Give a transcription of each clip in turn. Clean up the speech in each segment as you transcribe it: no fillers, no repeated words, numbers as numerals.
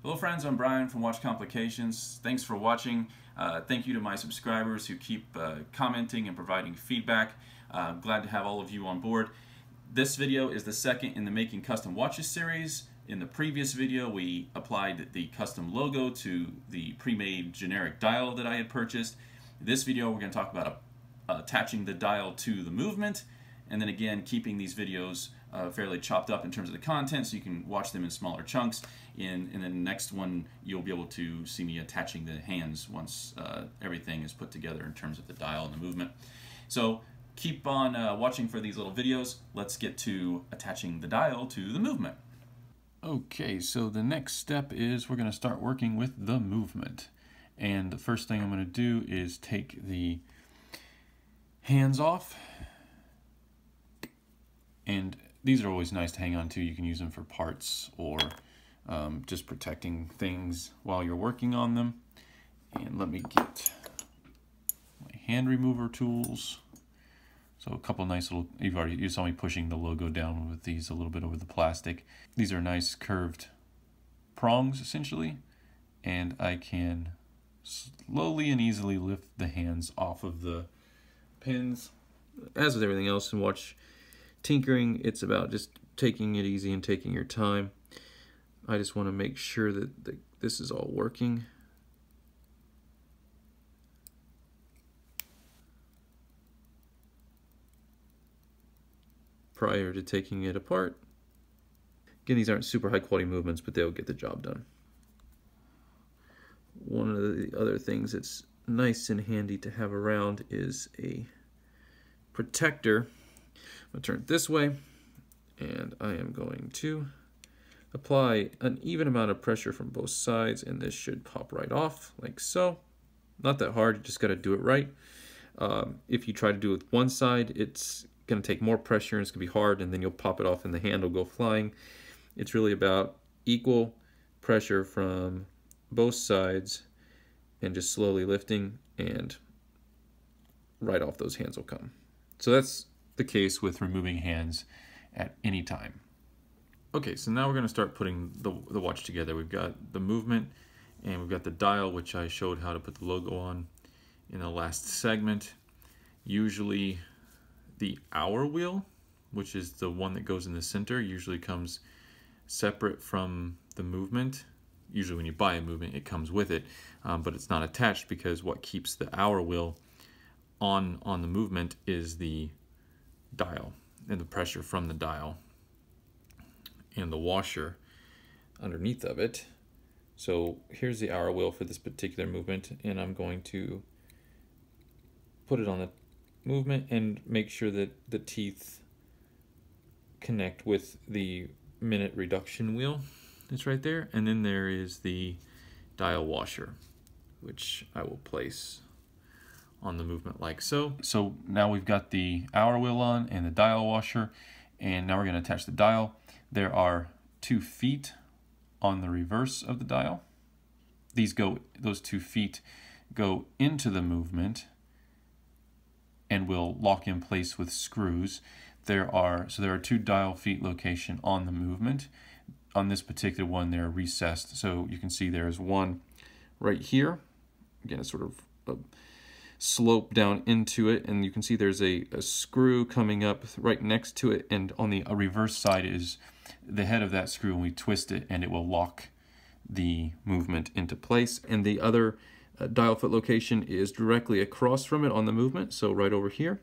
Hello friends, I'm Brian from Watch Complications. Thanks for watching. Thank you to my subscribers who keep commenting and providing feedback. Glad to have all of you on board. This video is the second in the Making Custom Watches series. In the previous video we applied the custom logo to the pre-made generic dial that I had purchased. This video we're going to talk about attaching the dial to the movement, and then again keeping these videos fairly chopped up in terms of the content so you can watch them in smaller chunks. In the next one you'll be able to see me attaching the hands once everything is put together in terms of the dial and the movement. So keep on watching for these little videos. Let's get to attaching the dial to the movement. Okay, so the next step is we're going to start working with the movement. And the first thing I'm going to do is take the hands off. And these are always nice to hang on to. You can use them for parts or just protecting things while you're working on them. And let me get my hand remover tools. So a couple nice little, you saw me pushing the logo down with these a little bit over the plastic. These are nice curved prongs essentially, and I can slowly and easily lift the hands off of the pins. As with everything else in watch tinkering, it's about just taking it easy and taking your time. I just want to make sure that this is all working. Prior to taking it apart. Again, these aren't super high quality movements, but they'll get the job done. One of the other things that's nice and handy to have around is a protector. I'm going to turn it this way, and I am going to apply an even amount of pressure from both sides, and this should pop right off like so. Not that hard, you just got to do it right. If you try to do it with one side, it's going to take more pressure and it's going to be hard, and then you'll pop it off and the hand will go flying. It's really about equal pressure from both sides and just slowly lifting, and right off those hands will come. So that's the case with removing hands at any time. Okay, so now we're going to start putting the watch together. We've got the movement and we've got the dial, which I showed how to put the logo on in the last segment. Usually the hour wheel, which is the one that goes in the center, usually comes separate from the movement. Usually when you buy a movement it comes with it, but it's not attached, because what keeps the hour wheel on the movement is the dial and the pressure from the dial and the washer underneath of it. So here's the hour wheel for this particular movement, and I'm going to put it on the movement and make sure that the teeth connect with the minute reduction wheel. It's right there. And then there is the dial washer, which I will place on the movement like so. So now we've got the hour wheel on and the dial washer, and now we're going to attach the dial. There are 2 feet on the reverse of the dial. Those 2 feet go into the movement and will lock in place with screws. There are 2 dial feet location on the movement. On this particular one, they're recessed. So you can see there's one right here. Again, it's sort of a slope down into it, and you can see there's a screw coming up right next to it, and on the reverse side is the head of that screw, and we twist it and it will lock the movement into place. And the other dial foot location is directly across from it on the movement, so right over here.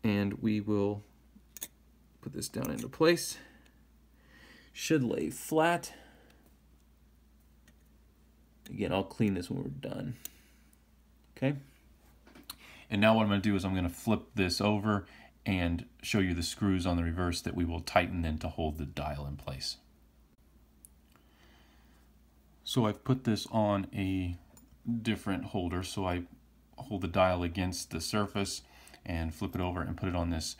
And we will put this down into place. Should lay flat. Again, I'll clean this when we're done. Okay. And now what I'm going to do is I'm going to flip this over and show you the screws on the reverse that we will tighten then to hold the dial in place. So I've put this on a different holder, so I hold the dial against the surface and flip it over and put it on this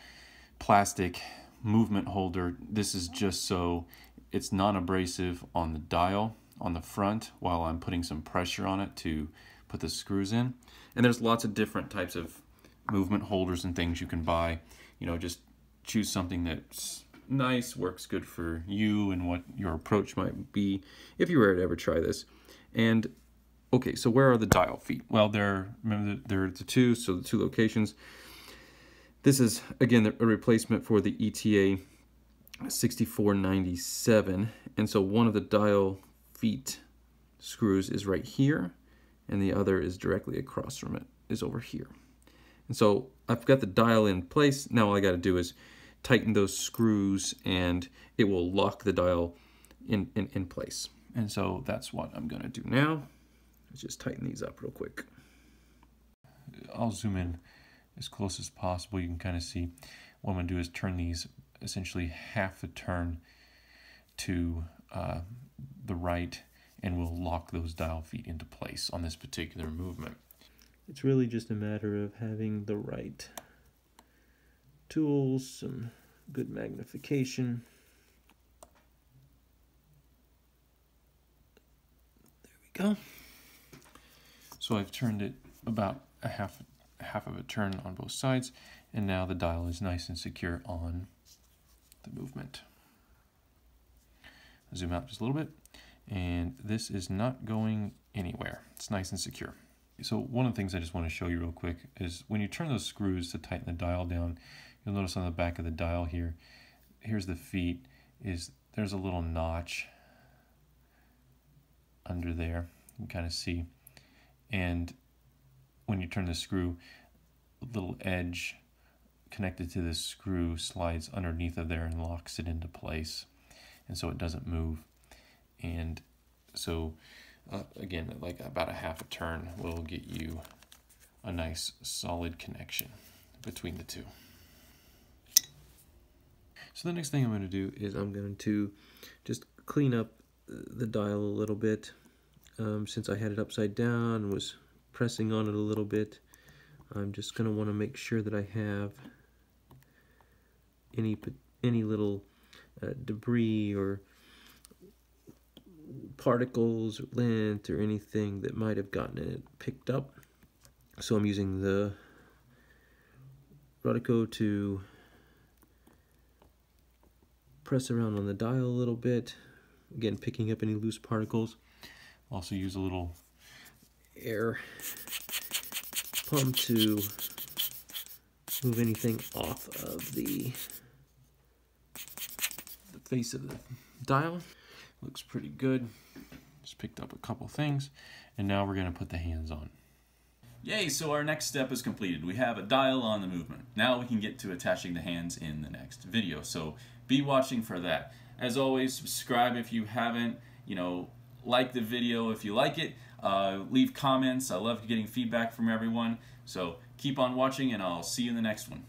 plastic movement holder. This is just so it's non-abrasive on the dial on the front while I'm putting some pressure on it to put the screws in. And there's lots of different types of movement holders and things you can buy. You know, just choose something that's nice, works good for you and what your approach might be if you were to ever try this. And okay, so where are the dial feet? Well, remember there are the two, so the two locations. This is, again, a replacement for the ETA 6497, and so one of the dial feet screws is right here, and the other is directly across from it, is over here. And so I've got the dial in place. Now all I got to do is tighten those screws, and it will lock the dial in place. And so that's what I'm going to do now. Let's just tighten these up real quick. I'll zoom in as close as possible. You can kind of see what I'm going to do is turn these essentially half a turn to the right, and we'll lock those dial feet into place on this particular movement. It's really just a matter of having the right tools, some good magnification. There we go. So I've turned it about a half of a turn on both sides, and now the dial is nice and secure on the movement. I'll zoom out just a little bit, and this is not going anywhere. It's nice and secure. So one of the things I just want to show you real quick is when you turn those screws to tighten the dial down, you'll notice on the back of the dial here, here's the feet, there's a little notch under there. You can kind of see. And when you turn the screw, a little edge connected to this screw slides underneath of there and locks it into place, and so it doesn't move. And so again, like about a half a turn will get you a nice solid connection between the two. So the next thing I'm going to do is I'm going to just clean up the dial a little bit. Since I had it upside down and was pressing on it a little bit, I'm just going to want to make sure that I have any little debris or particles or lint or anything that might have gotten it picked up. So I'm using the Rodico to press around on the dial a little bit, again picking up any loose particles. Also use a little air pump to move anything off of the face of the dial. Looks pretty good. Just picked up a couple things, and now we're going to put the hands on. Yay, so our next step is completed. We have a dial on the movement. Now we can get to attaching the hands in the next video, so be watching for that. As always, subscribe if you haven't, like the video if you like it, leave comments. I love getting feedback from everyone, so keep on watching and I'll see you in the next one.